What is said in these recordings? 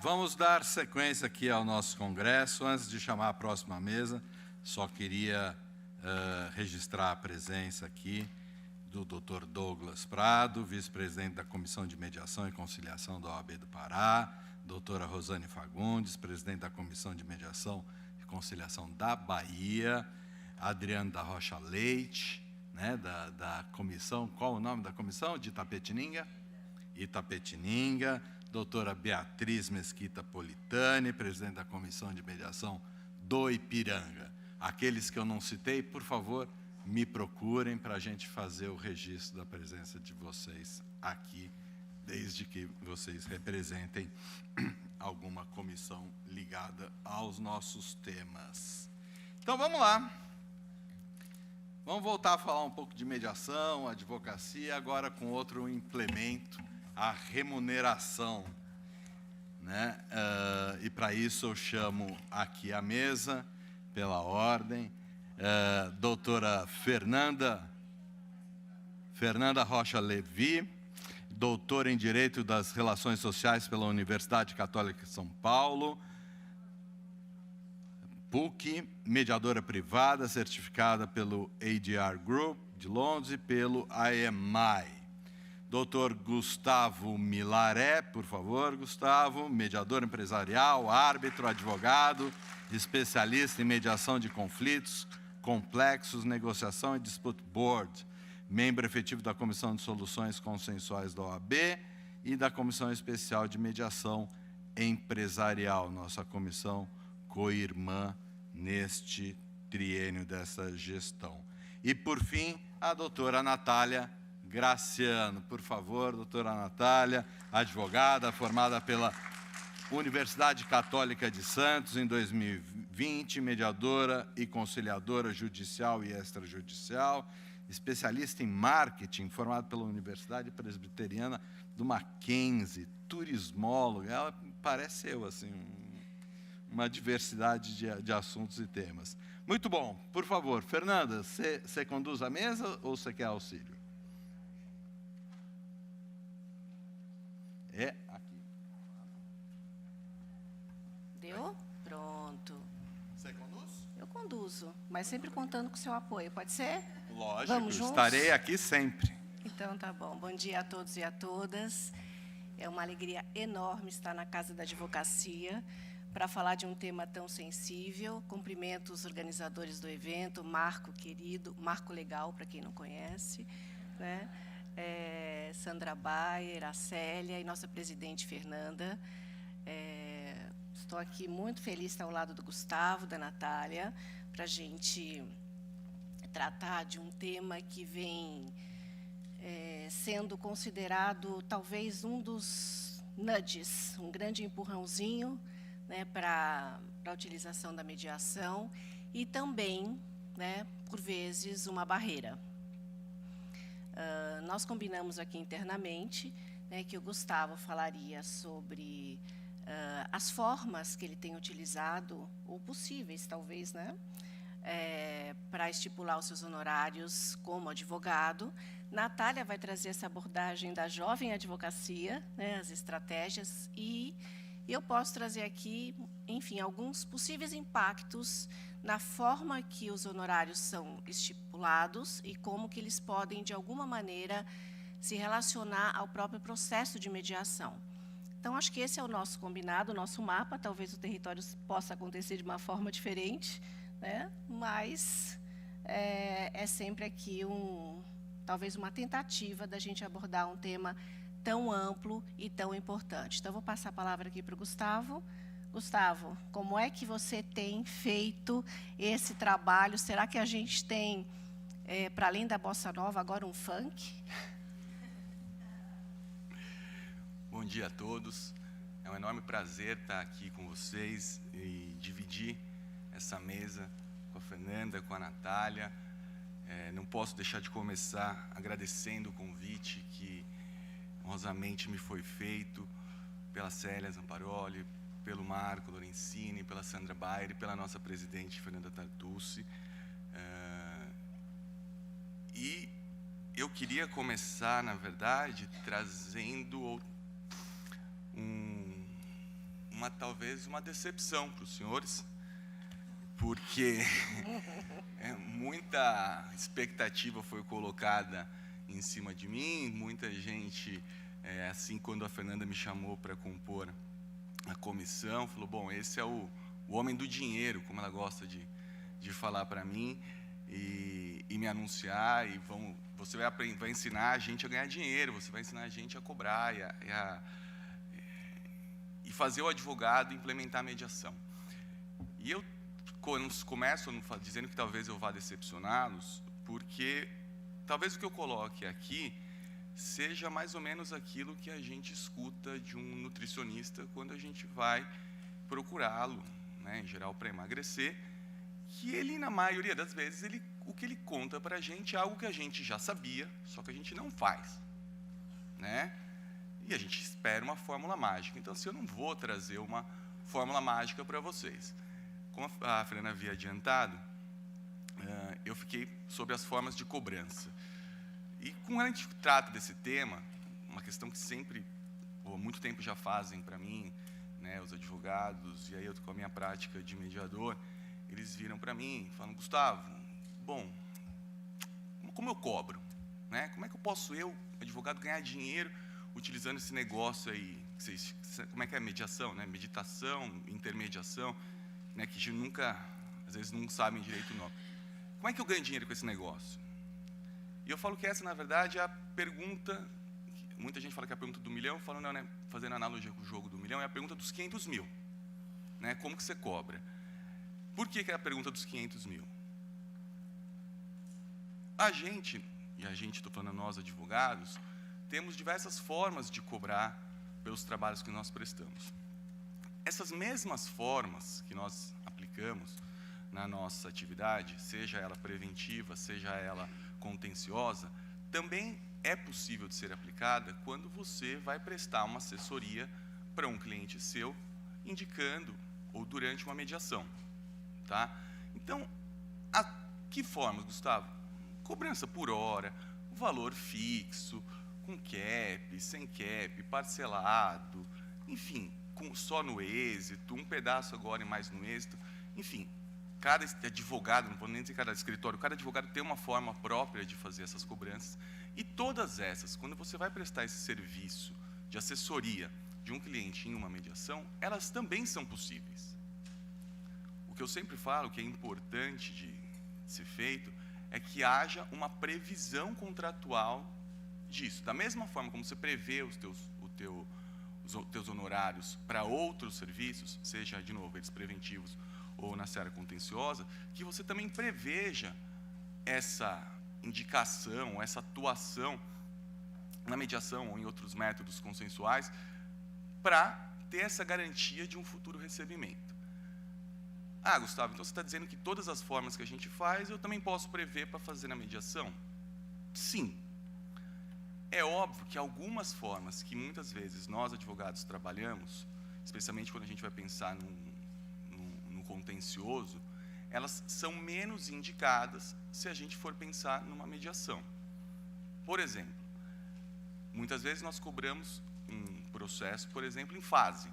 vamos dar sequência aqui ao nosso congresso. Antes de chamar a próxima mesa, só queria registrar a presença aqui do Dr. Douglas Prado, vice-presidente da Comissão de Mediação e Conciliação da OAB do Pará, doutora Rosane Fagundes, presidente da Comissão de Mediação e Conciliação da Bahia, Adriano da Rocha Leite, né, da comissão, qual o nome da comissão? De Itapetininga? Itapetininga, doutora Beatriz Mesquita Politani, presidente da Comissão de Mediação do Ipiranga. Aqueles que eu não citei, por favor, me procurem para a gente fazer o registro da presença de vocês aqui, desde que vocês representem alguma comissão ligada aos nossos temas. Então, vamos lá. Vamos voltar a falar um pouco de mediação, advocacia, agora com outro implemento, a remuneração, né? E para isso eu chamo aqui à mesa, pela ordem, doutora Fernanda Rocha Levi, doutora em Direito das Relações Sociais pela Universidade Católica de São Paulo, PUC, mediadora privada, certificada pelo ADR Group de Londres e pelo IMI. Dr. Gustavo Milaré, por favor, Gustavo, mediador empresarial, árbitro, advogado, especialista em mediação de conflitos complexos, negociação e dispute board, membro efetivo da Comissão de Soluções Consensuais da OAB e da Comissão Especial de Mediação Empresarial, nossa comissão co-irmã neste triênio dessa gestão. E, por fim, a doutora Natália Graciano. Por favor, doutora Natália, advogada, formada pela Universidade Católica de Santos em 2020, mediadora e conciliadora judicial e extrajudicial, especialista em marketing, formada pela Universidade Presbiteriana do Mackenzie, turismóloga. Ela parece eu, assim, uma diversidade de assuntos e temas. Muito bom. Por favor, Fernanda, você conduz a mesa ou você quer auxílio? É aqui. Deu? Pronto. Você conduz? Eu conduzo, mas sempre contando com o seu apoio, pode ser? Lógico, Vamos juntos? estarei aqui sempre. Então tá bom. Bom dia a todos e a todas. É uma alegria enorme estar na Casa da Advocacia para falar de um tema tão sensível. Cumprimento os organizadores do evento, Marco querido, Marco Legal, para quem não conhece, né? Sandra Bayer, a Célia e nossa presidente Fernanda. Estou aqui muito feliz de estar ao lado do Gustavo, da Natália, para a gente tratar de um tema que vem sendo considerado talvez um dos nudges, um grande empurrãozinho, né, para a utilização da mediação e também, né, por vezes, uma barreira. Nós combinamos aqui internamente, né, que o Gustavo falaria sobre as formas que ele tem utilizado, ou possíveis, talvez, né, para estipular os seus honorários como advogado. Natália vai trazer essa abordagem da jovem advocacia, né, as estratégias, e eu posso trazer aqui, enfim, alguns possíveis impactos na forma que os honorários são estipulados e como que eles podem, de alguma maneira, se relacionar ao próprio processo de mediação. Então, acho que esse é o nosso combinado, o nosso mapa. Talvez o território possa acontecer de uma forma diferente, né? Mas é sempre aqui talvez uma tentativa da gente abordar um tema tão amplo e tão importante. Então, vou passar a palavra aqui para o Gustavo. Gustavo, como é que você tem feito esse trabalho? Será que a gente tem, para além da bossa nova, agora um funk? Bom dia a todos. É um enorme prazer estar aqui com vocês e dividir essa mesa com a Fernanda, com a Natália. Não posso deixar de começar agradecendo o convite que honrosamente me foi feito pela Célia Zamparoli, pelo Marco Lorenzini, pela Sandra Bayer e pela nossa presidente, Fernanda Tartucci. E eu queria começar, na verdade, trazendo talvez uma decepção para os senhores, porque muita expectativa foi colocada em cima de mim, muita gente, assim, quando a Fernanda me chamou para compor a comissão, falou, bom, esse é o homem do dinheiro, como ela gosta de falar para mim, e me anunciar, e você vai ensinar a gente a ganhar dinheiro, você vai ensinar a gente a cobrar e fazer o advogado implementar a mediação. E eu começo dizendo que talvez eu vá decepcioná-los, porque talvez o que eu coloque aqui seja mais ou menos aquilo que a gente escuta de um nutricionista quando a gente vai procurá-lo, né, em geral para emagrecer, que ele, na maioria das vezes, o que ele conta para a gente é algo que a gente já sabia, só que a gente não faz, né? E a gente espera uma fórmula mágica. Então, assim, eu não vou trazer uma fórmula mágica para vocês. Como a Fernanda havia adiantado, eu fiquei sobre as formas de cobrança. E quando a gente trata desse tema, uma questão que sempre, há muito tempo já fazem para mim, né, os advogados, e aí eu com a minha prática de mediador, eles viram para mim e falam, Gustavo, bom, como eu cobro? Né? Como é que eu posso, advogado, ganhar dinheiro utilizando esse negócio aí? Como é que é mediação? Né? Meditação, intermediação, né, que a gente nunca, às vezes não sabem direito o nome. Como é que eu ganho dinheiro com esse negócio? E eu falo que essa, na verdade, é a pergunta, muita gente fala que é a pergunta do milhão, eu falo, não, né, fazendo analogia com o jogo do milhão, é a pergunta dos 500 mil. Né? Como que você cobra? Por que é a pergunta dos 500 mil? A gente, estou falando nós advogados, temos diversas formas de cobrar pelos trabalhos que nós prestamos. Essas mesmas formas que nós aplicamos na nossa atividade, seja ela preventiva, seja ela contenciosa, também é possível de ser aplicada quando você vai prestar uma assessoria para um cliente seu, indicando ou durante uma mediação. Tá? Então, que formas, Gustavo? Cobrança por hora, valor fixo, com cap, sem cap, parcelado, enfim, só no êxito, um pedaço agora e mais no êxito, enfim, cada advogado, não vou nem dizer cada escritório, cada advogado tem uma forma própria de fazer essas cobranças, e todas essas, quando você vai prestar esse serviço de assessoria de um cliente em uma mediação, elas também são possíveis. O que eu sempre falo que é importante de ser feito é que haja uma previsão contratual disso. Da mesma forma como você prevê os teus honorários para outros serviços, seja, de novo, eles preventivos ou na seara contenciosa, que você também preveja essa indicação, essa atuação na mediação ou em outros métodos consensuais para ter essa garantia de um futuro recebimento. Ah, Gustavo, então você está dizendo que todas as formas que a gente faz, eu também posso prever para fazer na mediação? Sim. É óbvio que algumas formas que muitas vezes nós, advogados, trabalhamos, especialmente quando a gente vai pensar no contencioso, elas são menos indicadas se a gente for pensar numa mediação. Por exemplo, muitas vezes nós cobramos um processo, por exemplo, em fase.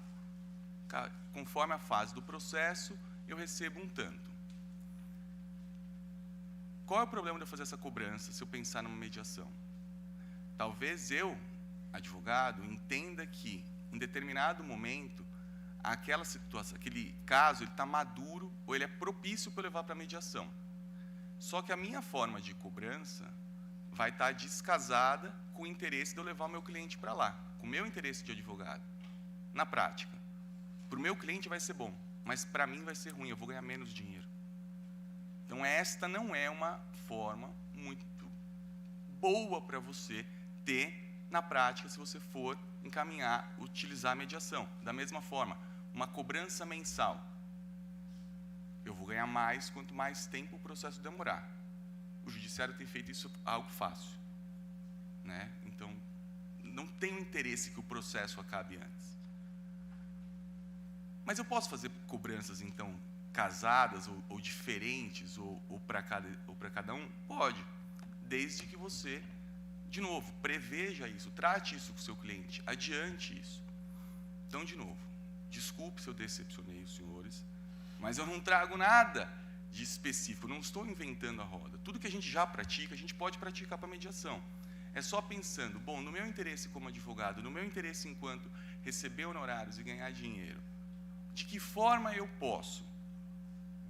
Conforme a fase do processo, eu recebo um tanto. Qual é o problema de eu fazer essa cobrança se eu pensar numa mediação? Talvez eu, advogado, entenda que, em determinado momento, aquela situação, aquele caso, ele está maduro ou ele é propício para eu levar para a mediação. Só que a minha forma de cobrança vai estar descasada com o interesse de eu levar o meu cliente para lá, com o meu interesse de advogado. Na prática, para o meu cliente vai ser bom, mas para mim vai ser ruim, eu vou ganhar menos dinheiro. Então, esta não é uma forma muito boa para você ter na prática se você for utilizar a mediação. Da mesma forma, uma cobrança mensal. Eu vou ganhar mais quanto mais tempo o processo demorar. O judiciário tem feito isso algo fácil. Né? Então, não tenho interesse que o processo acabe antes. Mas eu posso fazer cobranças, então, casadas ou diferentes, ou para cada um? Pode, desde que você, de novo, preveja isso, trate isso com o seu cliente, adiante isso. Então, de novo, desculpe se eu decepcionei os senhores, mas eu não trago nada de específico, não estou inventando a roda. Tudo que a gente já pratica, a gente pode praticar para mediação. É só pensando, bom, no meu interesse como advogado, no meu interesse enquanto receber honorários e ganhar dinheiro, de que forma eu posso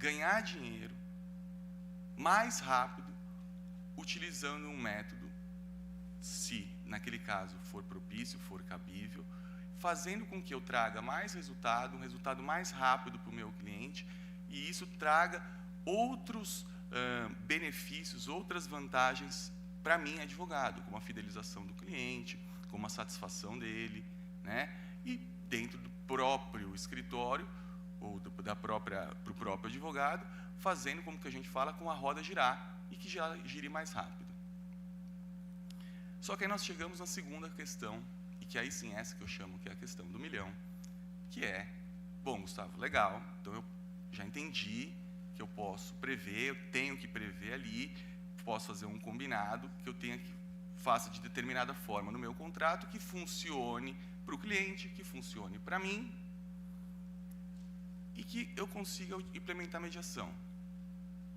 ganhar dinheiro mais rápido utilizando um método, se naquele caso for propício, for cabível, fazendo com que eu traga mais resultado, um resultado mais rápido para o meu cliente, e isso traga outros benefícios, outras vantagens para mim, advogado, como a fidelização do cliente, como a satisfação dele, né? E dentro do próprio escritório, ou para o próprio advogado, fazendo como que a gente fala, com a roda girar, e que já gire mais rápido. Só que aí nós chegamos na segunda questão, e que aí sim, essa que eu chamo que é a questão do milhão, que é, bom, Gustavo, legal, então eu já entendi que eu posso prever, eu tenho que prever ali, posso fazer um combinado que eu tenha que faça de determinada forma no meu contrato, que funcione para o cliente, que funcione para mim, e que eu consiga implementar a mediação.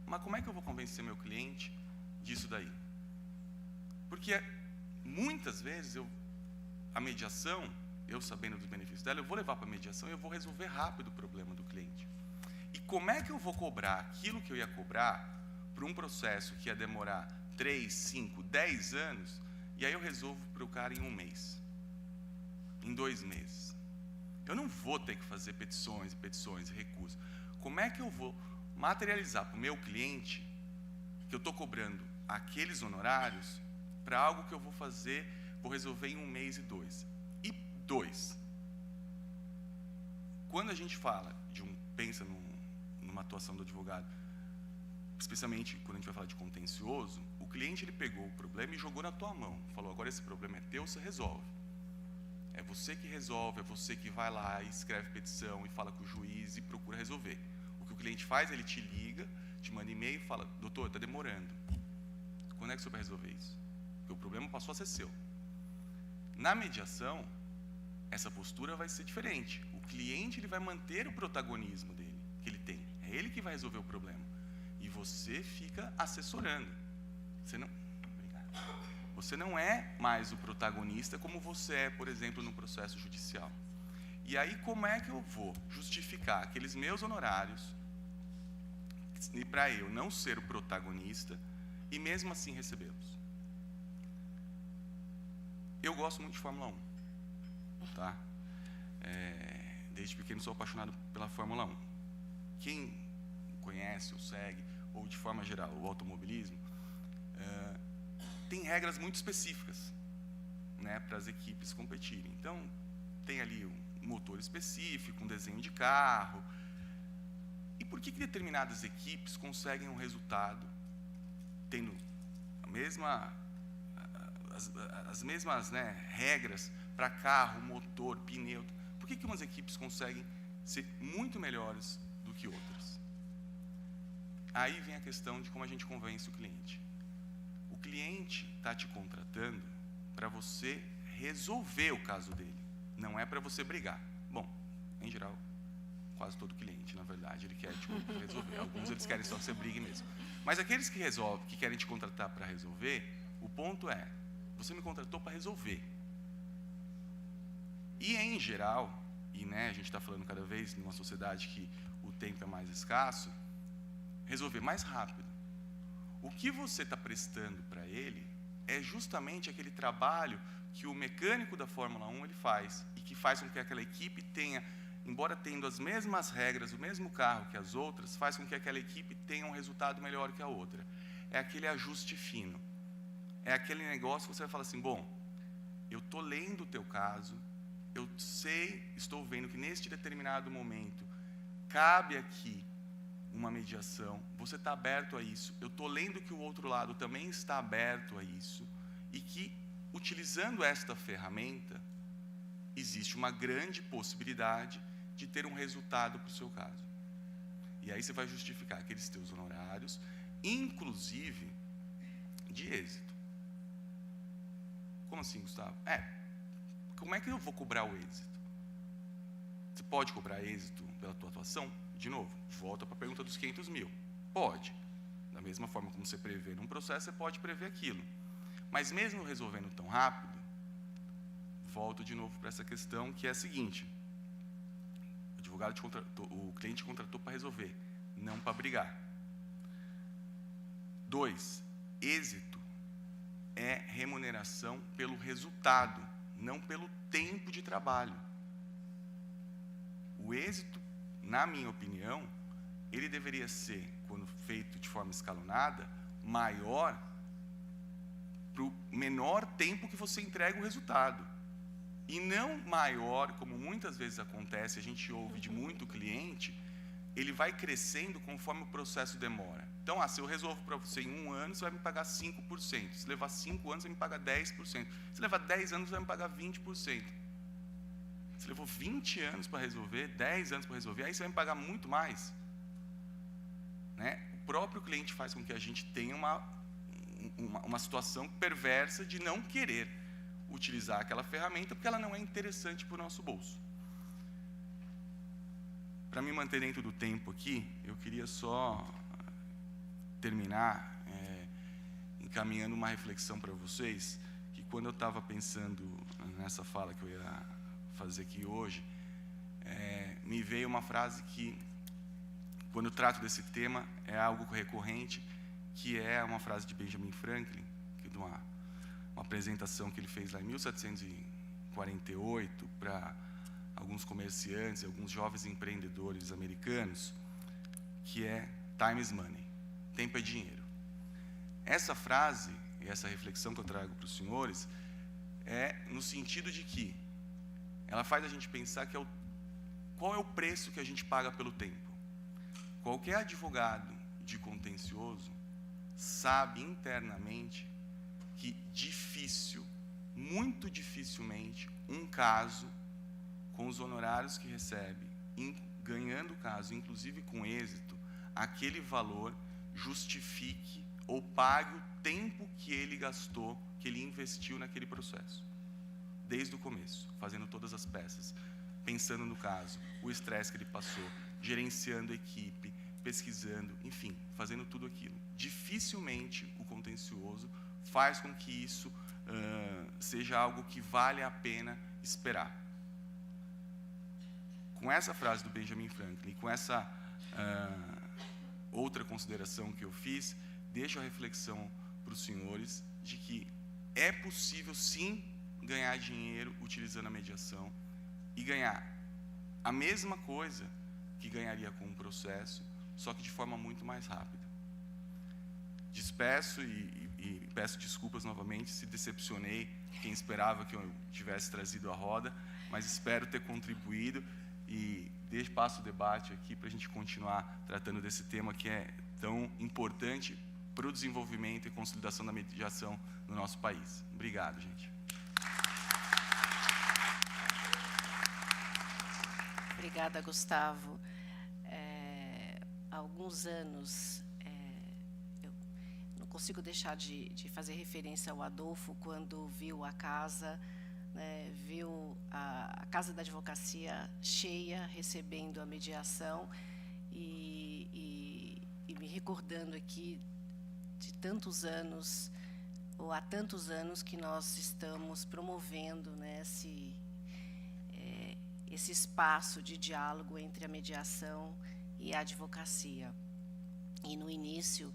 Mas como é que eu vou convencer meu cliente disso daí? Porque muitas vezes a mediação, eu sabendo dos benefícios dela, eu vou levar para a mediação e eu vou resolver rápido o problema do cliente. E como é que eu vou cobrar aquilo que eu ia cobrar para um processo que ia demorar 3, 5, 10 anos, e aí eu resolvo para o cara em 1 mês, em 2 meses? Eu não vou ter que fazer petições, recursos. Como é que eu vou materializar para o meu cliente que eu estou cobrando aqueles honorários para algo que eu vou resolver em 1 mês e 2? E 2, quando a gente fala pensa numa atuação do advogado, especialmente quando a gente vai falar de contencioso, o cliente ele pegou o problema e jogou na tua mão, falou, agora esse problema é teu, você resolve. É você que resolve, é você que vai lá e escreve petição e fala com o juiz e procura resolver. O que o cliente faz, ele te liga, te manda e-mail e fala, doutor, está demorando. Quando é que o senhor vai resolver isso? Porque o problema passou a ser seu. Na mediação, essa postura vai ser diferente. O cliente ele vai manter o protagonismo dele, que ele tem. É ele que vai resolver o problema. E você fica assessorando. Você não é mais o protagonista como você é, por exemplo, no processo judicial. E aí, como é que eu vou justificar aqueles meus honorários para eu não ser o protagonista e mesmo assim recebê-los? Eu gosto muito de Fórmula 1, tá? Desde pequeno sou apaixonado pela Fórmula 1. Quem conhece ou segue, ou de forma geral, o automobilismo, tem regras muito específicas, né, para as equipes competirem. Então, tem ali um motor específico, um desenho de carro. E por que determinadas equipes conseguem um resultado tendo as mesmas, né, regras para carro, motor, pneu? Por que umas equipes conseguem ser muito melhores do que outras? Aí vem a questão de como a gente convence o cliente. O cliente está te contratando para você resolver o caso dele, não é para você brigar. Bom, em geral, quase todo cliente, na verdade, ele quer te resolver. Alguns eles querem só que você brigue mesmo. Mas aqueles que querem te contratar para resolver, o ponto é, você me contratou para resolver. E em geral, a gente está falando cada vez numa sociedade que o tempo é mais escasso, resolver mais rápido. O que você está prestando para ele é justamente aquele trabalho que o mecânico da Fórmula 1 ele faz, e que faz com que aquela equipe tenha, embora tendo as mesmas regras, o mesmo carro que as outras, faz com que aquela equipe tenha um resultado melhor que a outra. É aquele ajuste fino. É aquele negócio que você vai falar assim, bom, eu estou lendo o teu caso, eu estou vendo que neste determinado momento cabe aqui uma mediação, você está aberto a isso, eu estou lendo que o outro lado também está aberto a isso, e que, utilizando esta ferramenta, existe uma grande possibilidade de ter um resultado para o seu caso. E aí você vai justificar aqueles teus honorários, inclusive de êxito. Como assim, Gustavo? Como é que eu vou cobrar o êxito? Você pode cobrar êxito pela tua atuação? De novo, volta para a pergunta dos 500 mil. Pode. Da mesma forma como você prevê num processo, você pode prever aquilo. Mas mesmo resolvendo tão rápido, volto de novo para essa questão, que é a seguinte: o cliente contratou para resolver, não para brigar. 2, êxito é remuneração pelo resultado, não pelo tempo de trabalho. O êxito, na minha opinião, ele deveria ser, quando feito de forma escalonada, maior para o menor tempo que você entrega o resultado. E não maior, como muitas vezes acontece, a gente ouve de muito cliente, ele vai crescendo conforme o processo demora. Então, se eu resolvo para você em 1 ano, você vai me pagar 5%. Se levar 5 anos, você vai me pagar 10%. Se levar 10 anos, você vai me pagar 20%. Se levou 20 anos para resolver, 10 anos para resolver, aí você vai me pagar muito mais. Né? O próprio cliente faz com que a gente tenha uma situação perversa de não querer utilizar aquela ferramenta porque ela não é interessante para o nosso bolso. Para me manter dentro do tempo aqui, eu queria só terminar encaminhando uma reflexão para vocês, que quando eu estava pensando nessa fala que eu ia fazer aqui hoje, me veio uma frase que, quando eu trato desse tema, é algo recorrente, que é uma frase de Benjamin Franklin, que de uma apresentação que ele fez lá em 1748 para alguns comerciantes, alguns jovens empreendedores americanos, que é time is money, tempo é dinheiro. Essa frase e essa reflexão que eu trago para os senhores é no sentido de que ela faz a gente pensar que qual é o preço que a gente paga pelo tempo. Qualquer advogado de contencioso sabe internamente que muito dificilmente, um caso com os honorários que recebe, ganhando o caso, inclusive com êxito, aquele valor justifique ou pague o tempo que ele gastou, que ele investiu naquele processo. Desde o começo, fazendo todas as peças, pensando no caso, o estresse que ele passou, gerenciando a equipe, pesquisando, enfim, fazendo tudo aquilo. Dificilmente o contencioso faz com que isso seja algo que vale a pena esperar. Com essa frase do Benjamin Franklin, com essa outra consideração que eu fiz, deixo a reflexão para os senhores de que é possível sim ganhar dinheiro utilizando a mediação e ganhar a mesma coisa que ganharia com um processo, só que de forma muito mais rápida. Despeço e peço desculpas novamente se decepcionei quem esperava que eu tivesse trazido a roda, mas espero ter contribuído e passo o debate aqui para a gente continuar tratando desse tema que é tão importante para o desenvolvimento e consolidação da mediação no nosso país. Obrigado, gente. Obrigada, Gustavo. Há alguns anos, eu não consigo deixar de fazer referência ao Adolfo quando viu a casa, né, viu a Casa da Advocacia cheia, recebendo a mediação e me recordando aqui de tantos anos, ou há tantos anos que nós estamos promovendo, né, esse espaço de diálogo entre a mediação e a advocacia. E no início,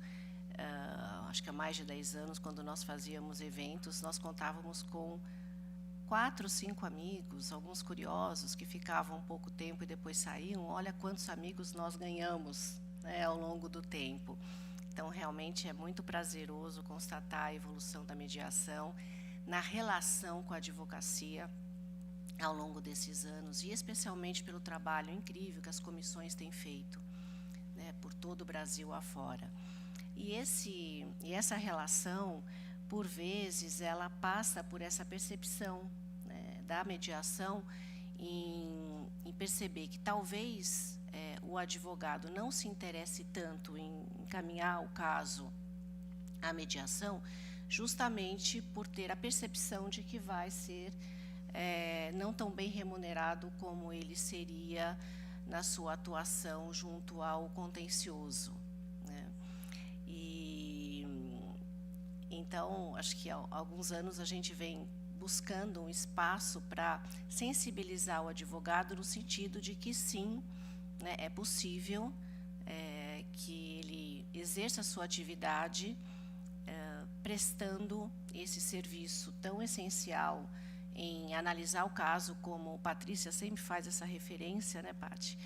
acho que há mais de 10 anos, quando nós fazíamos eventos, nós contávamos com 4, 5 amigos, alguns curiosos que ficavam um pouco tempo e depois saíam. Olha quantos amigos nós ganhamos, né, ao longo do tempo. Então, realmente é muito prazeroso constatar a evolução da mediação na relação com a advocacia ao longo desses anos, e especialmente pelo trabalho incrível que as comissões têm feito, né, por todo o Brasil afora. E essa relação, por vezes, ela passa por essa percepção, né, da mediação em perceber que talvez o advogado não se interesse tanto em encaminhar o caso à mediação, justamente por ter a percepção de que vai ser não tão bem remunerado como ele seria na sua atuação junto ao contencioso, né? E então, acho que há alguns anos a gente vem buscando um espaço para sensibilizar o advogado no sentido de que sim, né, é possível que ele exerça a sua atividade prestando esse serviço tão essencial em analisar o caso, como Patrícia sempre faz essa referência, né, Paty?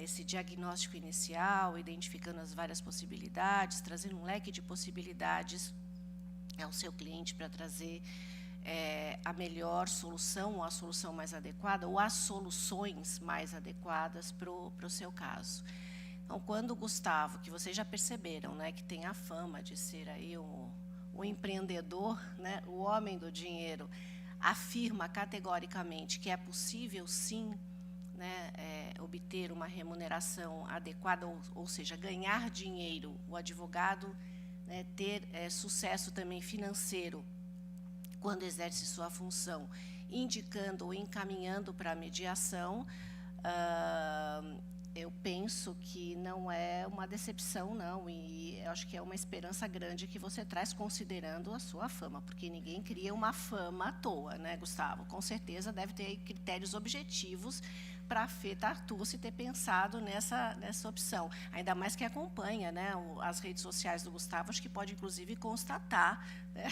Esse diagnóstico inicial, identificando as várias possibilidades, trazendo um leque de possibilidades ao seu cliente para trazer a melhor solução, ou a solução mais adequada, ou as soluções mais adequadas para o seu caso. Então, quando o Gustavo, que vocês já perceberam, né, que tem a fama de ser aí o empreendedor, né, o homem do dinheiro, afirma categoricamente que é possível, sim, né, obter uma remuneração adequada, ou seja, ganhar dinheiro, o advogado, né, ter sucesso também financeiro quando exerce sua função, indicando ou encaminhando para a mediação, eu penso que não é uma decepção, não, e eu acho que é uma esperança grande que você traz, considerando a sua fama, porque ninguém cria uma fama à toa, né, Gustavo? Com certeza deve ter critérios objetivos para a Fê Tartucci ter pensado nessa opção, ainda mais que acompanha, né, as redes sociais do Gustavo, acho que pode, inclusive, constatar, né?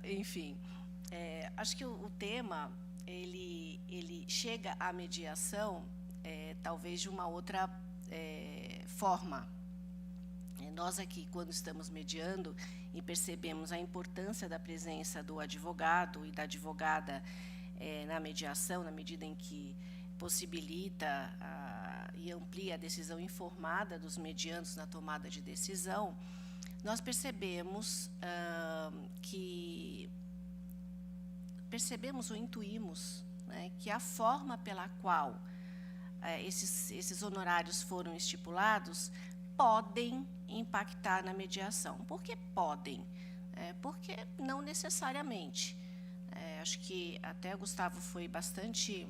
Enfim, acho que o tema ele chega à mediação talvez de uma outra forma. Nós aqui, quando estamos mediando e percebemos a importância da presença do advogado e da advogada na mediação, na medida em que possibilita e amplia a decisão informada dos mediandos na tomada de decisão, nós percebemos ou intuímos, né, que a forma pela qual esses honorários foram estipulados podem impactar na mediação. Por que podem? Porque não necessariamente. Acho que até o Gustavo foi bastante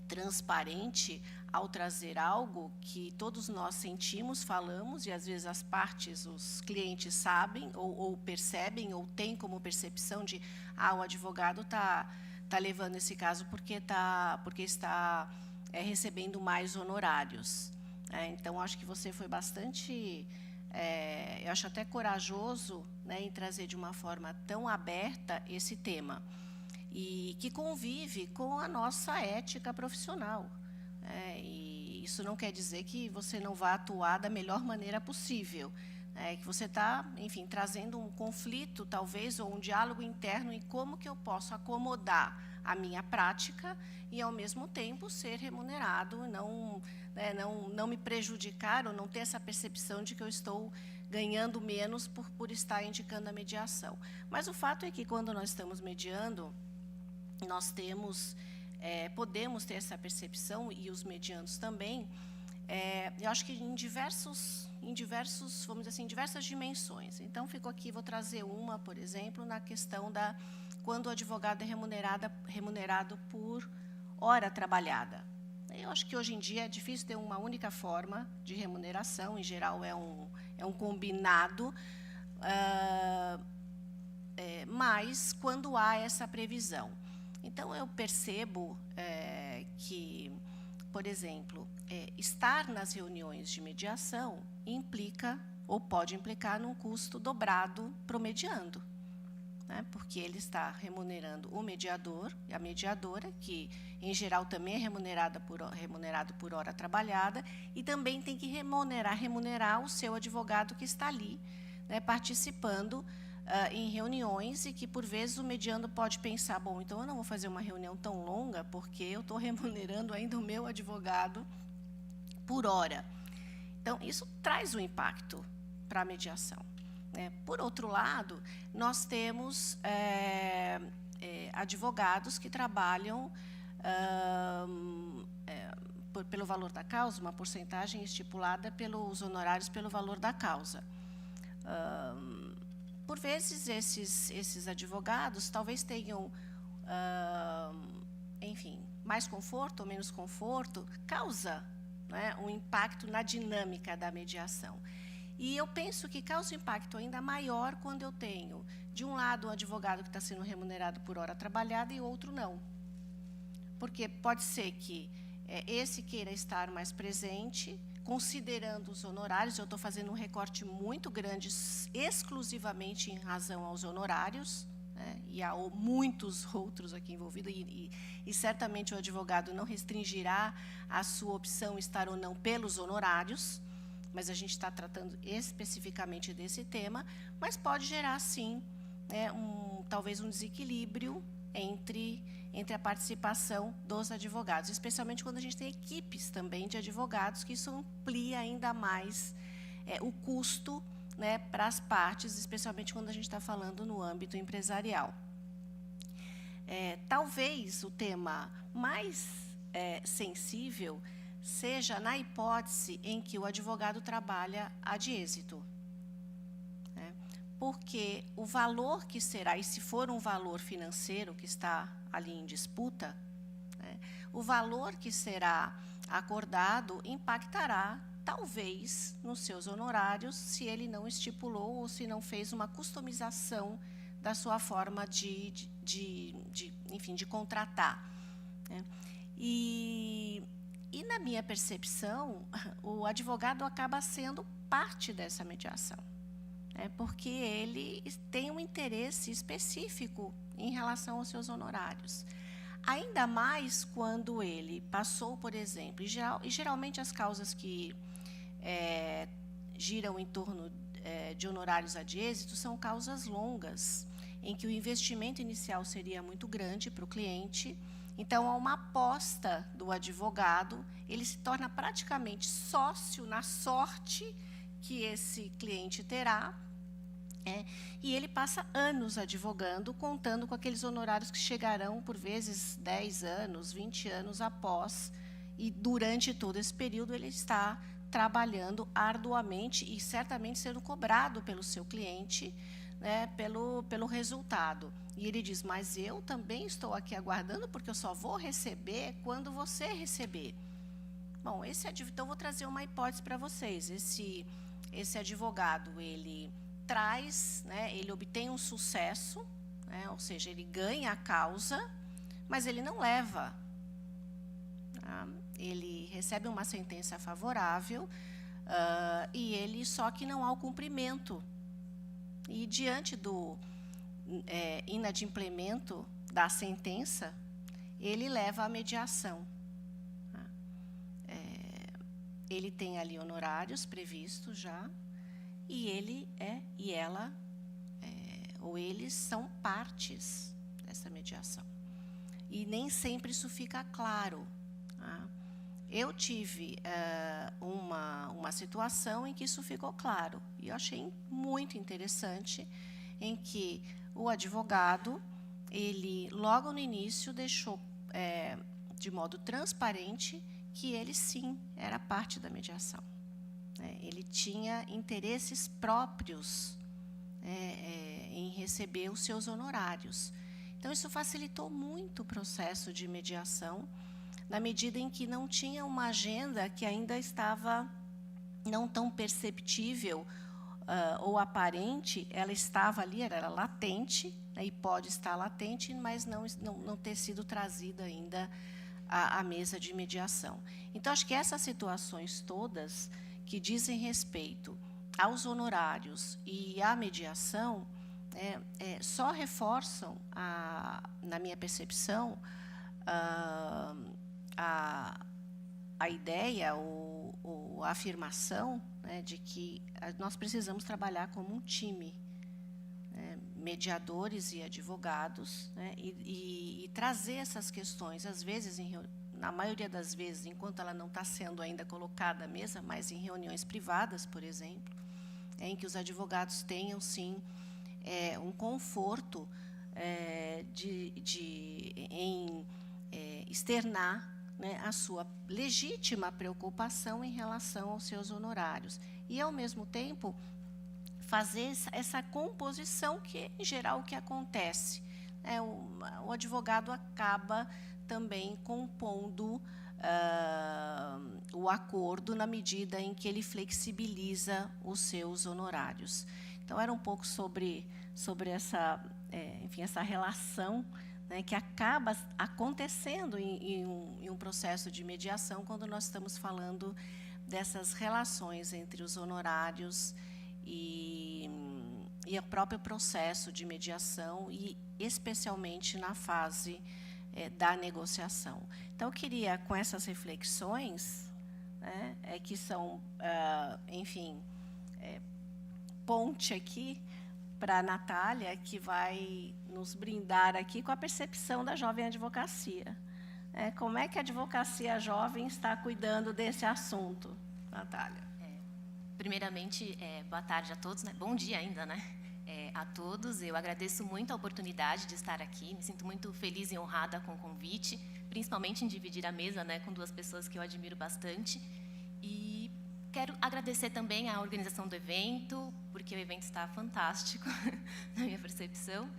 transparente ao trazer algo que todos nós sentimos, falamos, e às vezes as partes, os clientes sabem ou percebem, ou têm como percepção de o advogado está levando esse caso porque está recebendo mais honorários. Então, acho que você foi bastante, eu acho até corajoso, né, em trazer de uma forma tão aberta esse tema, e que convive com a nossa ética profissional. E isso não quer dizer que você não vá atuar da melhor maneira possível, que você está, enfim, trazendo um conflito, talvez, ou um diálogo interno em como que eu posso acomodar a minha prática e, ao mesmo tempo, ser remunerado, não me prejudicar ou não ter essa percepção de que eu estou ganhando menos por estar indicando a mediação. Mas o fato é que, quando nós estamos mediando, nós podemos ter essa percepção, e os mediandos também, eu acho que em diversos, vamos dizer assim, em diversas dimensões. Então, ficou aqui, vou trazer uma, por exemplo, na questão quando o advogado é remunerado por hora trabalhada. Eu acho que hoje em dia é difícil ter uma única forma de remuneração, em geral é um combinado, mas quando há essa previsão. Então, eu percebo que, por exemplo, estar nas reuniões de mediação implica, ou pode implicar, num custo dobrado para o mediando, né? Porque ele está remunerando o mediador e a mediadora, que, em geral, também é remunerado por hora trabalhada, e também tem que remunerar o seu advogado que está ali, né, participando em reuniões, e que, por vezes, o mediando pode pensar, bom, então eu não vou fazer uma reunião tão longa, porque eu estou remunerando ainda o meu advogado por hora. Então, isso traz um impacto para a mediação, né? Por outro lado, nós temos advogados que trabalham pelo valor da causa, uma porcentagem estipulada pelos honorários pelo valor da causa. por vezes, esses advogados talvez tenham, enfim, mais conforto ou menos conforto, causa, né, um impacto na dinâmica da mediação. E eu penso que causa um impacto ainda maior quando eu tenho, de um lado, um advogado que está sendo remunerado por hora trabalhada e outro não. Porque pode ser que esse queira estar mais presente, considerando os honorários. Eu estou fazendo um recorte muito grande, exclusivamente em razão aos honorários, né, e há muitos outros aqui envolvidos, e certamente o advogado não restringirá a sua opção estar ou não pelos honorários, mas a gente está tratando especificamente desse tema, mas pode gerar, sim, talvez um desequilíbrio entre a participação dos advogados, especialmente quando a gente tem equipes também de advogados, que isso amplia ainda mais o custo, né, para as partes, especialmente quando a gente está falando no âmbito empresarial. Talvez o tema mais sensível seja na hipótese em que o advogado trabalha ad êxito. Porque o valor que será, e se for um valor financeiro que está ali em disputa, né, o valor que será acordado impactará, talvez, nos seus honorários, se ele não estipulou ou se não fez uma customização da sua forma enfim, de contratar, né. E na minha percepção, o advogado acaba sendo parte dessa mediação, porque ele tem um interesse específico em relação aos seus honorários. Ainda mais quando ele passou, por exemplo, e geralmente as causas que giram em torno de honorários ad êxito são causas longas, em que o investimento inicial seria muito grande para o cliente. Então, há uma aposta do advogado, ele se torna praticamente sócio na sorte que esse cliente terá, e ele passa anos advogando, contando com aqueles honorários que chegarão, por vezes, 10 anos, 20 anos após, e durante todo esse período ele está trabalhando arduamente e certamente sendo cobrado pelo seu cliente, né, pelo resultado. E ele diz, mas eu também estou aqui aguardando, porque eu só vou receber quando você receber. Bom, então vou trazer uma hipótese para vocês. Esse advogado, ele traz, né, ele obtém um sucesso, né, ou seja, ele ganha a causa, mas ele não leva. Ele recebe uma sentença favorável, e ele só que não há o cumprimento. E diante do inadimplemento da sentença, ele leva à mediação. Ele tem ali honorários previstos já, e ele e ela, ou eles são partes dessa mediação. E nem sempre isso fica claro. Eu tive uma situação em que isso ficou claro, e eu achei muito interessante, em que o advogado, ele logo no início deixou de modo transparente que ele sim era parte da mediação. Ele tinha interesses próprios em receber os seus honorários. Então, isso facilitou muito o processo de mediação, na medida em que não tinha uma agenda que ainda estava não tão perceptível ou aparente, ela estava ali, era latente, né, e pode estar latente, mas não ter sido trazida ainda à mesa de mediação. Então, acho que essas situações todas que dizem respeito aos honorários e à mediação só reforçam, na minha percepção, a ideia ou a afirmação, né, de que nós precisamos trabalhar como um time, né, mediadores e advogados, né, e trazer essas questões, às vezes, na maioria das vezes, enquanto ela não está sendo ainda colocada à mesa, mas em reuniões privadas, por exemplo, em que os advogados tenham, sim, um conforto em externar, né, a sua legítima preocupação em relação aos seus honorários. E, ao mesmo tempo, fazer essa composição que, em geral, o que acontece. O advogado acaba também compondo o acordo na medida em que ele flexibiliza os seus honorários. Então, era um pouco sobre essa, enfim, essa relação, né, que acaba acontecendo em um processo de mediação quando nós estamos falando dessas relações entre os honorários e o próprio processo de mediação, e especialmente na fase da negociação. Então, eu queria, com essas reflexões, né, que são, enfim, ponte aqui para a Natália, que vai nos brindar aqui com a percepção da jovem advocacia. Como é que a advocacia jovem está cuidando desse assunto, Natália? Primeiramente, boa tarde a todos, né? Bom dia ainda, né? A todos. Eu agradeço muito a oportunidade de estar aqui, me sinto muito feliz e honrada com o convite, principalmente em dividir a mesa, né, com duas pessoas que eu admiro bastante. E quero agradecer também à organização do evento, porque o evento está fantástico, na minha percepção,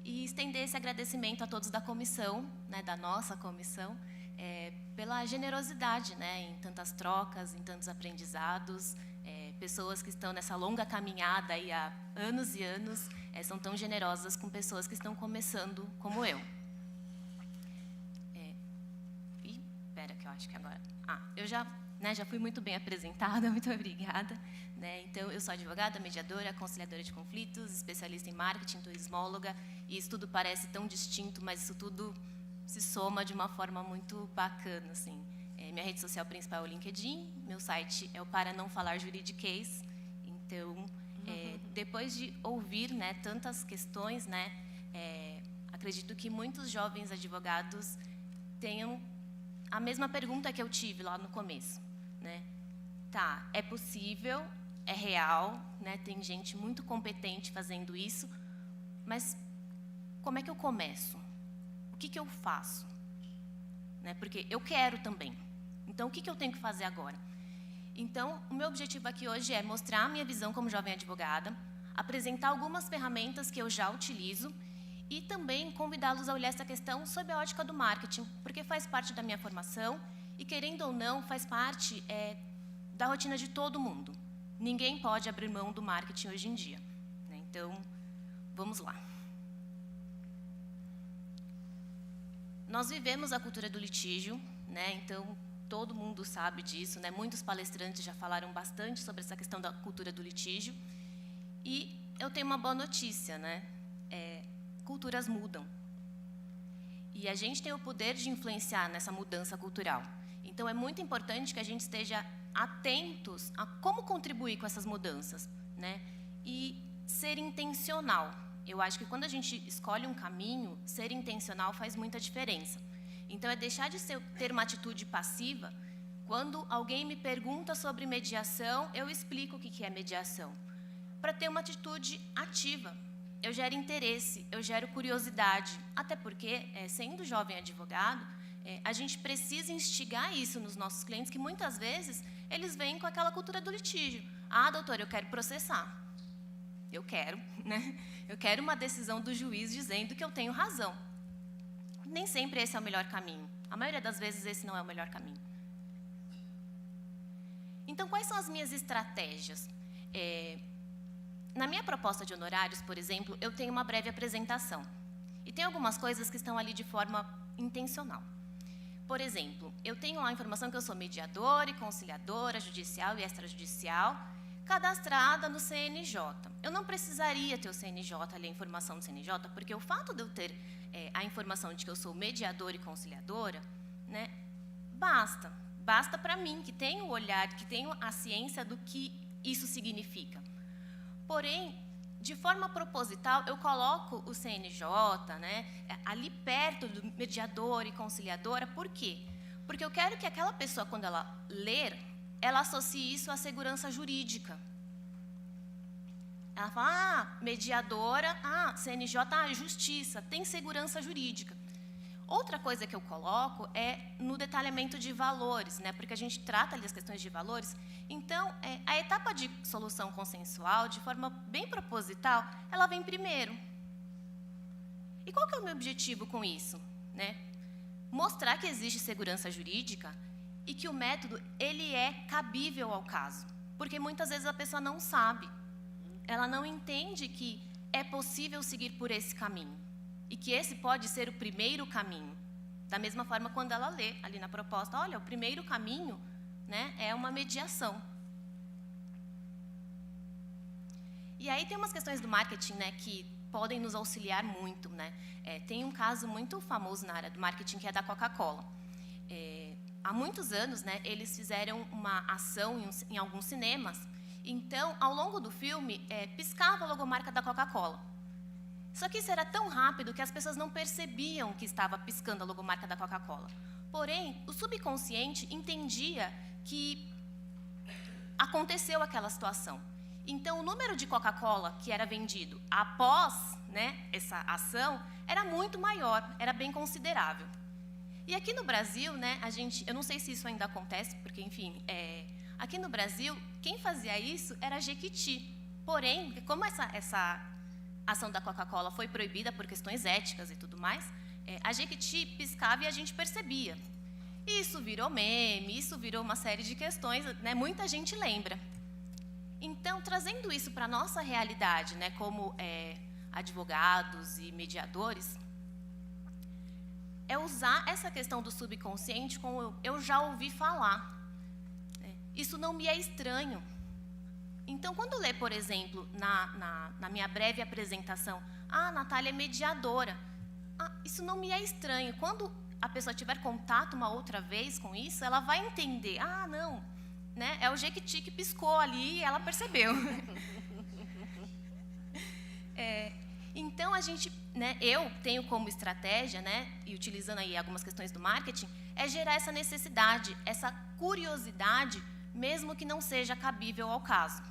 e estender esse agradecimento a todos da comissão, né, da nossa comissão, pela generosidade, né, em tantas trocas, em tantos aprendizados. Pessoas que estão nessa longa caminhada aí há anos e anos, são tão generosas com pessoas que estão começando como eu. Espera que eu acho que agora... eu já fui muito bem apresentada, muito obrigada. Né? Então, eu sou advogada, mediadora, conciliadora de conflitos, especialista em marketing, turismóloga, e isso tudo parece tão distinto, mas isso tudo se soma de uma forma muito bacana, assim. Minha rede social principal é o LinkedIn, meu site é o Para Não Falar Juridiquês. Então, depois de ouvir, né, tantas questões, né, acredito que muitos jovens advogados tenham a mesma pergunta que eu tive lá no começo. Né? Tá, é possível, é real, né, tem gente muito competente fazendo isso, mas como é que eu começo? O que eu faço? Né, porque eu quero também. Então, o que eu tenho que fazer agora? Então, o meu objetivo aqui hoje é mostrar a minha visão como jovem advogada, apresentar algumas ferramentas que eu já utilizo e também convidá-los a olhar essa questão sob a ótica do marketing, porque faz parte da minha formação e, querendo ou não, faz parte da rotina de todo mundo. Ninguém pode abrir mão do marketing hoje em dia. Né? Então, vamos lá. Nós vivemos a cultura do litígio, né? Então, todo mundo sabe disso, né? Muitos palestrantes já falaram bastante sobre essa questão da cultura do litígio. E eu tenho uma boa notícia, né? Culturas mudam. E a gente tem o poder de influenciar nessa mudança cultural. Então, é muito importante que a gente esteja atentos a como contribuir com essas mudanças, né? E ser intencional. Eu acho que quando a gente escolhe um caminho, ser intencional faz muita diferença. Então, é deixar de ter uma atitude passiva. Quando alguém me pergunta sobre mediação, eu explico o que é mediação. Para ter uma atitude ativa. Eu gero interesse, eu gero curiosidade. Até porque, sendo jovem advogado, a gente precisa instigar isso nos nossos clientes, que muitas vezes eles vêm com aquela cultura do litígio. Doutor, eu quero processar. Eu quero, né? Eu quero uma decisão do juiz dizendo que eu tenho razão. Nem sempre esse é o melhor caminho. A maioria das vezes esse não é o melhor caminho. Então, quais são as minhas estratégias? Na minha proposta de honorários, por exemplo, eu tenho uma breve apresentação. E tem algumas coisas que estão ali de forma intencional. Por exemplo, eu tenho lá a informação que eu sou mediadora e conciliadora judicial e extrajudicial, cadastrada no CNJ. Eu não precisaria ter o CNJ ali, a informação do CNJ, porque o fato de eu ter a informação de que eu sou mediadora e conciliadora, né, basta. Basta para mim, que tenho o olhar, que tenho a ciência do que isso significa. Porém, de forma proposital, eu coloco o CNJ, né, ali perto do mediador e conciliadora. Por quê? Porque eu quero que aquela pessoa, quando ela ler, ela associe isso à segurança jurídica. Ela fala, mediadora, CNJ, justiça, tem segurança jurídica. Outra coisa que eu coloco é no detalhamento de valores, né? Porque a gente trata ali as questões de valores. Então, a etapa de solução consensual, de forma bem proposital, ela vem primeiro. E qual que é o meu objetivo com isso? Né? Mostrar que existe segurança jurídica e que o método ele é cabível ao caso. Porque muitas vezes a pessoa não sabe. Ela não entende que é possível seguir por esse caminho. E que esse pode ser o primeiro caminho. Da mesma forma, quando ela lê ali na proposta, olha, o primeiro caminho, né, é uma mediação. E aí tem umas questões do marketing, né, que podem nos auxiliar muito, né? Tem um caso muito famoso na área do marketing, que é da Coca-Cola. Há muitos anos, né, eles fizeram uma ação em alguns cinemas. Então, ao longo do filme, piscava a logomarca da Coca-Cola. Só que isso era tão rápido que as pessoas não percebiam que estava piscando a logomarca da Coca-Cola. Porém, o subconsciente entendia que aconteceu aquela situação. Então, o número de Coca-Cola que era vendido após, né, essa ação era muito maior, era bem considerável. E aqui no Brasil, né, eu não sei se isso ainda acontece, porque, enfim, aqui no Brasil, quem fazia isso era a Jequiti. Porém, como essa ação da Coca-Cola foi proibida por questões éticas e tudo mais, a Jequiti piscava e a gente percebia. E isso virou meme, isso virou uma série de questões, né, muita gente lembra. Então, trazendo isso para a nossa realidade, né, como advogados e mediadores, é usar essa questão do subconsciente como eu já ouvi falar. Isso não me é estranho. Então, quando lê, por exemplo, na minha breve apresentação, a Natália é mediadora, isso não me é estranho. Quando a pessoa tiver contato uma outra vez com isso, ela vai entender, não, né, é o Jequiti que piscou ali e ela percebeu. Então, né, eu tenho como estratégia, né, e utilizando aí algumas questões do marketing, é gerar essa necessidade, essa curiosidade, mesmo que não seja cabível ao caso.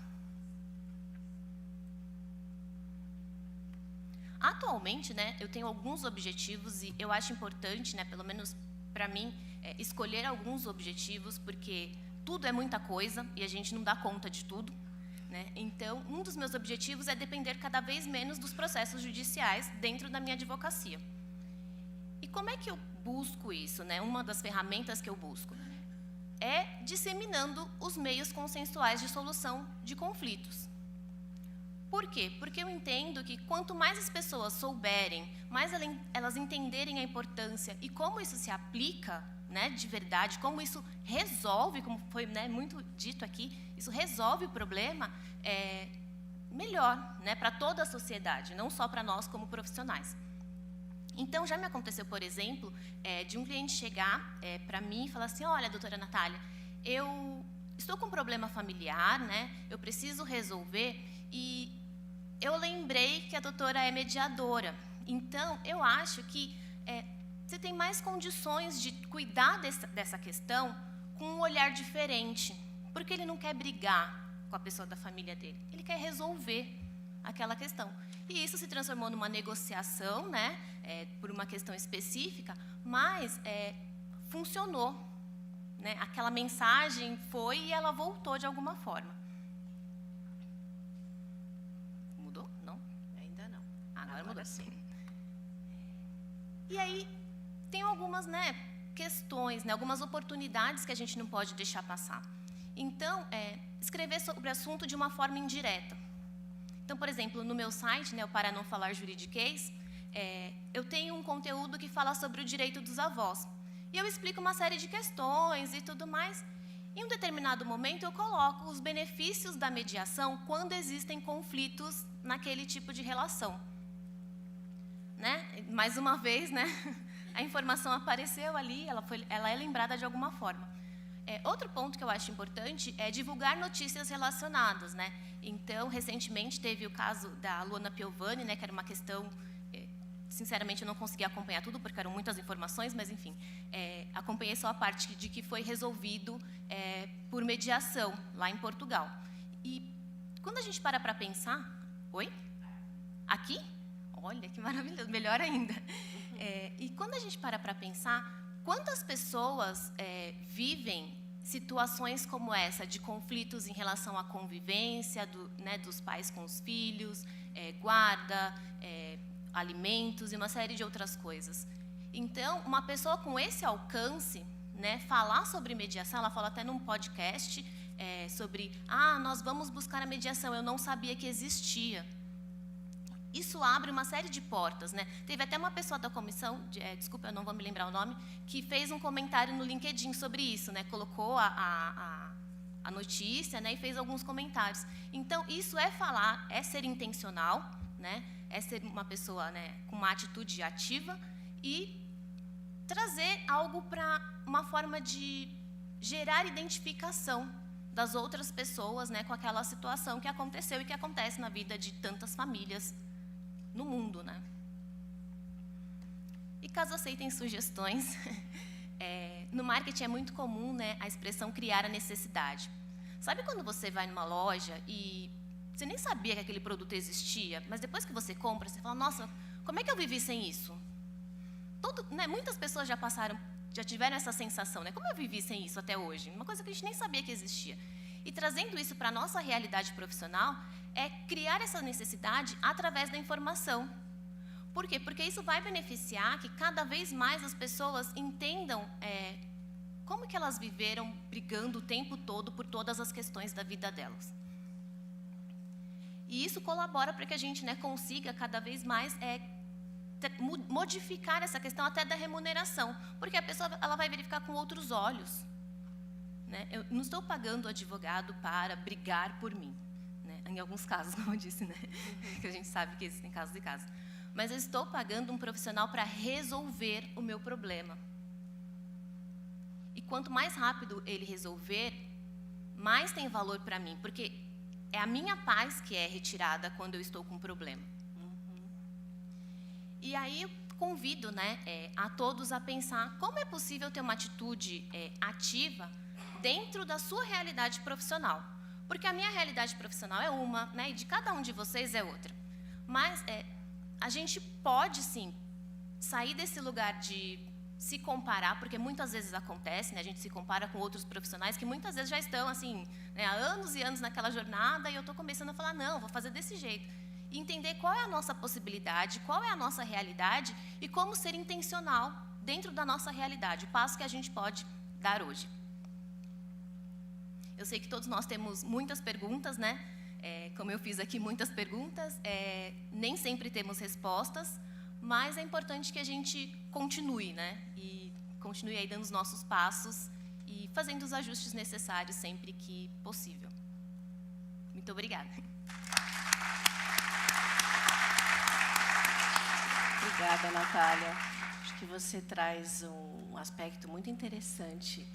Atualmente, né, eu tenho alguns objetivos e eu acho importante, né, pelo menos para mim, escolher alguns objetivos, porque tudo é muita coisa e a gente não dá conta de tudo. Né? Então, um dos meus objetivos é depender cada vez menos dos processos judiciais dentro da minha advocacia. E como é que eu busco isso? Né? Uma das ferramentas que eu busco é disseminando os meios consensuais de solução de conflitos. Por quê? Porque eu entendo que quanto mais as pessoas souberem, mais elas entenderem a importância e como isso se aplica, né, de verdade, como isso resolve, como foi, né, muito dito aqui, isso resolve o problema, melhor, né, para toda a sociedade, não só para nós como profissionais. Então, já me aconteceu, por exemplo, de um cliente chegar para mim e falar assim, olha, doutora Natália, eu estou com um problema familiar, né, eu preciso resolver e eu lembrei que a doutora é mediadora. Então, eu acho que você tem mais condições de cuidar dessa questão com um olhar diferente, porque ele não quer brigar com a pessoa da família dele, ele quer resolver aquela questão. E isso se transformou numa negociação, né, por uma questão específica, mas funcionou. Né, aquela mensagem foi e ela voltou de alguma forma. Mudou? Não? Ainda não. Agora mudou. Sim. E aí, tem algumas, né, questões, né, algumas oportunidades que a gente não pode deixar passar. Então, escrever sobre o assunto de uma forma indireta. Então, por exemplo, no meu site, né, o Para Não Falar Juridiquês, eu tenho um conteúdo que fala sobre o direito dos avós. E eu explico uma série de questões e tudo mais. Em um determinado momento, eu coloco os benefícios da mediação quando existem conflitos naquele tipo de relação. Né? Mais uma vez, né? A informação apareceu ali, ela é lembrada de alguma forma. Outro ponto que eu acho importante é divulgar notícias relacionadas. Né? Então, recentemente, teve o caso da Luana Piovani, né, que era uma questão... Sinceramente, eu não consegui acompanhar tudo, porque eram muitas informações, mas, enfim, acompanhei só a parte de que foi resolvido por mediação, lá em Portugal. E quando a gente para pensar... Oi? Aqui? Olha, que maravilhoso, melhor ainda. E quando a gente para pensar, quantas pessoas vivem situações como essa, de conflitos em relação à convivência dos pais com os filhos, guarda, alimentos e uma série de outras coisas. Então, uma pessoa com esse alcance, né, falar sobre mediação, ela fala até num podcast sobre, nós vamos buscar a mediação, eu não sabia que existia. Isso abre uma série de portas, né? Teve até uma pessoa da comissão, desculpa, eu não vou me lembrar o nome, que fez um comentário no LinkedIn sobre isso, né? Colocou a notícia, né? E fez alguns comentários. Então, isso é falar, é ser intencional, né? É ser uma pessoa, né, com uma atitude ativa e trazer algo para uma forma de gerar identificação das outras pessoas, né, com aquela situação que aconteceu e que acontece na vida de tantas famílias no mundo, né? E caso aceitem sugestões, no marketing é muito comum, né, a expressão criar a necessidade. Sabe quando você vai numa loja e você nem sabia que aquele produto existia, mas depois que você compra, você fala, nossa, como é que eu vivi sem isso? Muitas pessoas já tiveram essa sensação, né? Como eu vivi sem isso até hoje? Uma coisa que a gente nem sabia que existia. E trazendo isso para a nossa realidade profissional, é criar essa necessidade através da informação. Por quê? Porque isso vai beneficiar que cada vez mais as pessoas entendam como que elas viveram brigando o tempo todo por todas as questões da vida delas. E isso colabora para que a gente, né, consiga cada vez mais modificar essa questão até da remuneração, porque a pessoa ela vai verificar com outros olhos, né? Eu não estou pagando o advogado para brigar por mim, né? Em alguns casos, como eu disse, né? Que a gente sabe que existem casos e casos. Mas eu estou pagando um profissional para resolver o meu problema. E quanto mais rápido ele resolver, mais tem valor para mim, porque é a minha paz que é retirada quando eu estou com um problema. E aí eu convido, né, a todos a pensar como é possível ter uma atitude ativa dentro da sua realidade profissional. Porque a minha realidade profissional é uma, né, e de cada um de vocês é outra. Mas a gente pode, sim, sair desse lugar de se comparar, porque muitas vezes acontece, né, a gente se compara com outros profissionais que muitas vezes já estão assim, né, há anos e anos naquela jornada e eu estou começando a falar, não, vou fazer desse jeito. E entender qual é a nossa possibilidade, qual é a nossa realidade e como ser intencional dentro da nossa realidade, o passo que a gente pode dar hoje. Eu sei que todos nós temos muitas perguntas, né? Como eu fiz aqui muitas perguntas, nem sempre temos respostas, mas é importante que a gente continue, né? E continue aí dando os nossos passos e fazendo os ajustes necessários sempre que possível. Muito obrigada. Obrigada, Natália. Acho que você traz um aspecto muito interessante.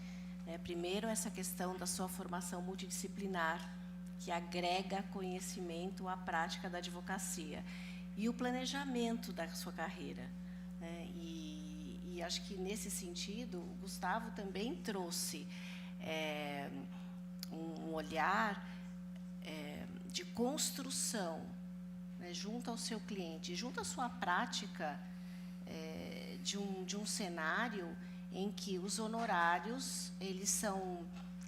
Primeiro, essa questão da sua formação multidisciplinar, que agrega conhecimento à prática da advocacia. E o planejamento da sua carreira. E acho que, nesse sentido, o Gustavo também trouxe um olhar de construção, né, junto ao seu cliente, junto à sua prática de um cenário em que os honorários eles são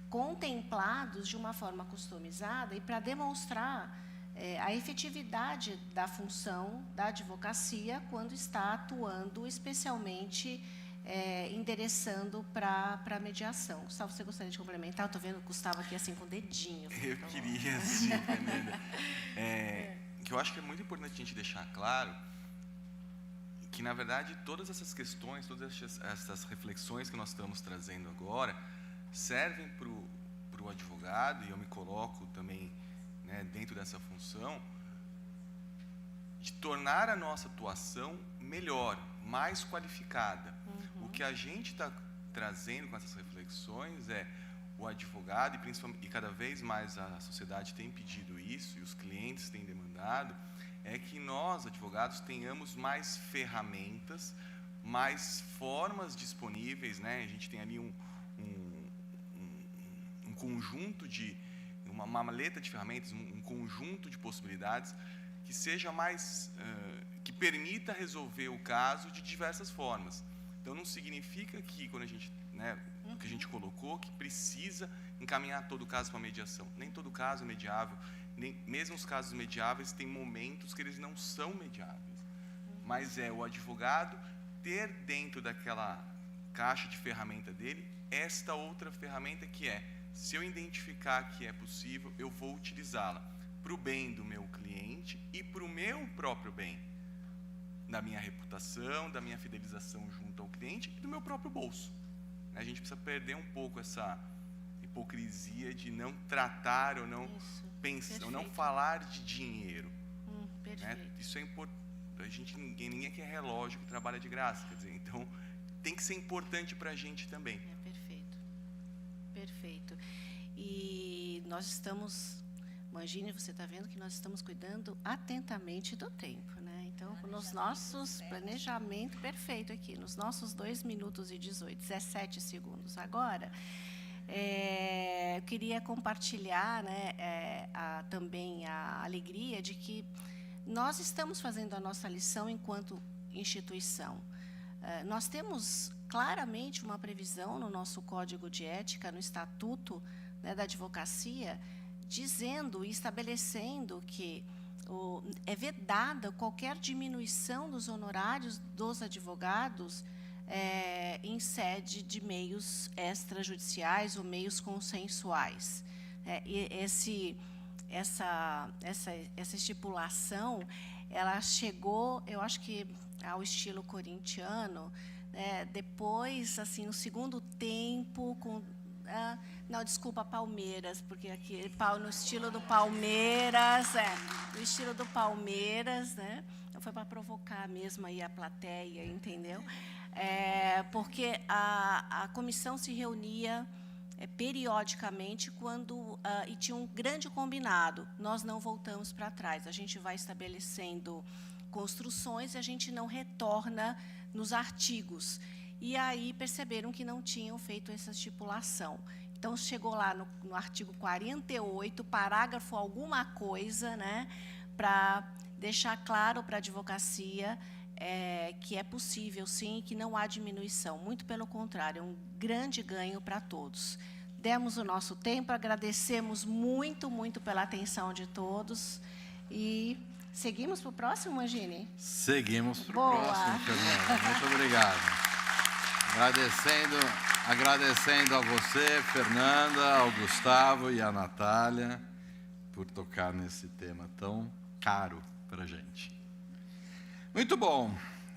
contemplados de uma forma customizada e para demonstrar a efetividade da função da advocacia quando está atuando, especialmente endereçando para a mediação. Gustavo, você gostaria de complementar? Eu estou vendo o Gustavo aqui assim com o dedinho. Eu queria, sim, Fernanda. Que eu acho que é muito importante a gente deixar claro que, na verdade, todas essas questões, todas essas reflexões que nós estamos trazendo agora servem para o advogado, e eu me coloco também, né, dentro dessa função, de tornar a nossa atuação melhor, mais qualificada. O que a gente está trazendo com essas reflexões o advogado, e cada vez mais a sociedade tem pedido isso, e os clientes têm demandado, é que nós, advogados, tenhamos mais ferramentas, mais formas disponíveis, né? A gente tem ali um conjunto uma maleta de ferramentas, um conjunto de possibilidades que seja mais, que permita resolver o caso de diversas formas. Então, não significa que, quando a gente, que a gente colocou, que precisa encaminhar todo o caso para mediação. Nem todo caso é mediável, mesmo os casos mediáveis têm momentos que eles não são mediáveis. Mas é o advogado ter dentro daquela caixa de ferramenta dele esta outra ferramenta que é, se eu identificar que é possível, eu vou utilizá-la para o bem do meu cliente e para o meu próprio bem, da minha reputação, da minha fidelização junto ao cliente e do meu próprio bolso. A gente precisa perder um pouco essa hipocrisia de não tratar ou não pensar, ou não falar de dinheiro. Isso é importante. Ninguém quer relógio que trabalha de graça, quer dizer, então tem que ser importante para a gente também. Perfeito. E nós estamos, Mangini, você está vendo que nós estamos cuidando atentamente do tempo, né? Então, nos nossos planejamento perfeito aqui, nos nossos 2 minutos e 17 segundos. Agora, eu queria compartilhar, também a alegria de que nós estamos fazendo a nossa lição enquanto instituição. Nós temos claramente uma previsão no nosso Código de Ética, no Estatuto da Advocacia, dizendo e estabelecendo que é vedada qualquer diminuição dos honorários dos advogados em sede de meios extrajudiciais ou meios consensuais. Essa estipulação, ela chegou, eu acho que ao estilo corintiano, depois, assim, no segundo tempo, não, desculpa, Palmeiras, porque aqui no estilo do Palmeiras, no estilo do Palmeiras, né? Foi para provocar mesmo aí a plateia, entendeu? Porque a comissão se reunia periodicamente e tinha um grande combinado. Nós não voltamos para trás. A gente vai estabelecendo construções e a gente não retorna nos artigos. E aí perceberam que não tinham feito essa estipulação. Então, chegou lá no artigo 48, parágrafo alguma coisa, para deixar claro para a advocacia que é possível, sim, que não há diminuição. Muito pelo contrário, é um grande ganho para todos. Demos o nosso tempo, agradecemos muito, muito pela atenção de todos. E seguimos para o próximo, Mangini? Seguimos para o próximo, Fernanda. Muito obrigado. Agradecendo a você, Fernanda, ao Gustavo e à Natália, por tocar nesse tema tão caro para a gente. Muito bom.